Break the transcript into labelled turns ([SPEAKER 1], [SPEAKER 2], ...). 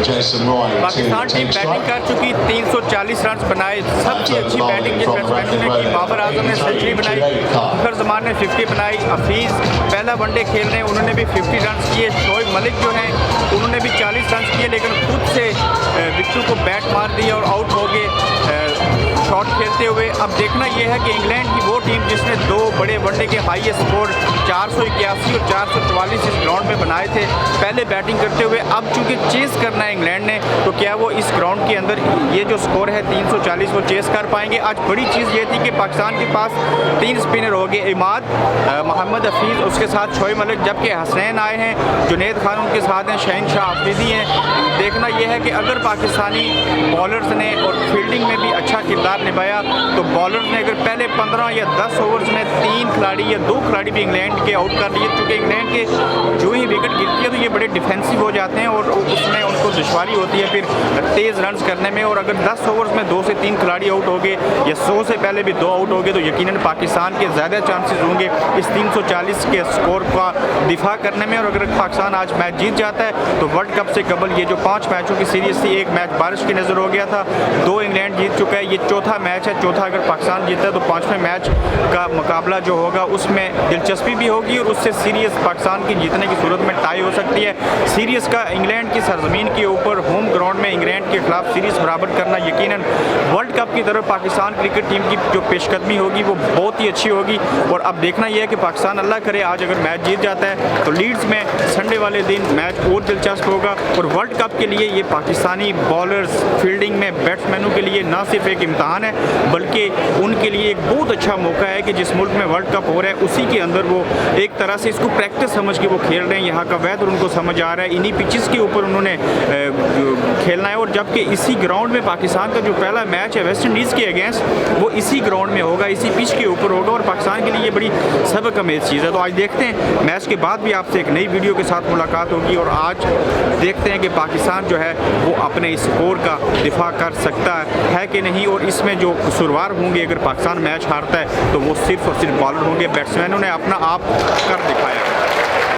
[SPEAKER 1] Pakistan team batting कर चुकी, 340 run बनाए, सबसे अच्छी बैटिंग जिन बैट्समैनों ने की। बाबर आजम ने सेंचुरी बनाई, फखर जमान ने 50 बनाई, हफीज़ पहला वनडे खेल रहे हैं, उन्होंने भी 50 रन किए। शोएब मलिक जो हैं उन्होंने भी 40 रन किए, लेकिन खुद से विक्टू को बैट मार दिया और आउट हो गए शॉट खेलते हुए। अब देखना यह है कि इंग्लैंड की वो टीम जिसने दो बड़े वनडे के हाईएस्ट स्कोर 481 और 444 इस ग्राउंड में बनाए थे पहले बैटिंग करते हुए, अब चूंकि चेस करना है इंग्लैंड ने, तो क्या वो इस ग्राउंड के अंदर ये जो स्कोर है 340 वो चेस कर पाएंगे। आज बड़ी चीज़ ये थी कि पाकिस्तान के पास 3 स्पिनर हो गए, इमाद, मोहम्मद हफीज़, उसके साथ शोएब मलिक, जबकि हसनैन आए हैं, जुनैद खान उनके साथ हैं, शहनशाह आफरीदी हैं। देखना यह है कि अगर पाकिस्तानी बॉलर्स ने और फील्डिंग में भी अच्छा किरदार निभाया तो बॉलर्स ने अगर पहले 15 या 10 ओवर्स में 3 खिलाड़ी या 2 खिलाड़ी भी इंग्लैंड के आउट कर लिए, क्योंकि इंग्लैंड के जो ही विकेट गिरती है तो ये बड़े डिफेंसिव हो जाते हैं और उसमें उनको दुश्वारी होती है फिर तेज़ रन करने में। और अगर 10 ओवर्स में 2 से 3 खिलाड़ी आउट हो गए या 100 से पहले भी 2 आउट हो गए तो यकीनन पाकिस्तान के ज़्यादा चांसेस होंगे इस 340 के स्कोर का दिफा करने में। और अगर पाकिस्तान आज मैच जीत जाता है तो वर्ल्ड कप से कबल ये जो 5 मैचों की सीरीज़ थी, 1 मैच बारिश की नज़र हो गया था, 2 इंग्लैंड जीत चुका है, ये चौथा मैच है। चौथा अगर पाकिस्तान जीता है तो 5वें मैच का मुकाबला जो होगा उसमें दिलचस्पी भी होगी और उससे सीरीज़ पाकिस्तान की जीतने की सूरत में टाई हो सकती है। सीरीज़ का इंग्लैंड की सरजमीन के ऊपर होम ग्राउंड में इंग्लैंड के खिलाफ सीरीज़ बराबर करना यकीनन वर्ल्ड कप की तरफ पाकिस्तान क्रिकेट टीम की जो पेशकदमी होगी वो बहुत ही अच्छी होगी। और अब देखना यह है कि पाकिस्तान अल्लाह करे आज अगर मैच जीत जाता है तो लीड्स में संडे वाले दिन मैच और दिलचस्प होगा। और वर्ल्ड कप के लिए ये पाकिस्तानी बॉलर्स फील्डिंग में बैट्समैनों के लिए ना सिर्फ एक इम्तहान है बल्कि उनके लिए एक बहुत अच्छा मौका है कि जिस मुल्क में वर्ल्ड कप हो रहा है उसी के अंदर वो एक तरह से इसको प्रैक्टिस समझ के वो खेल रहे हैं। यहाँ का वेदर उनको समझ आ रहा है, इन्हीं पिचेस के ऊपर उन्होंने खेलना है। और जबकि इसी ग्राउंड में पाकिस्तान का जो पहला मैच है वेस्ट इंडीज़ के अगेंस्ट वो इसी ग्राउंड में होगा, इसी पिच के ऊपर होगा और पाकिस्तान के लिए ये बड़ी सबक अमेज़ चीज़ है। तो आज देखते हैं मैच के बाद भी आपसे एक नई वीडियो के साथ मुलाकात होगी और आज देखते हैं कि पाकिस्तान जो है वो अपने इस स्कोर का दिफा कर सकता है कि नहीं। और इसमें जो कसूरवार होंगे अगर पाकिस्तान मैच हारता है तो वो सिर्फ और सिर्फ बॉलर होंगे, बैट्समैनों ने अपना आप कर दिखाया।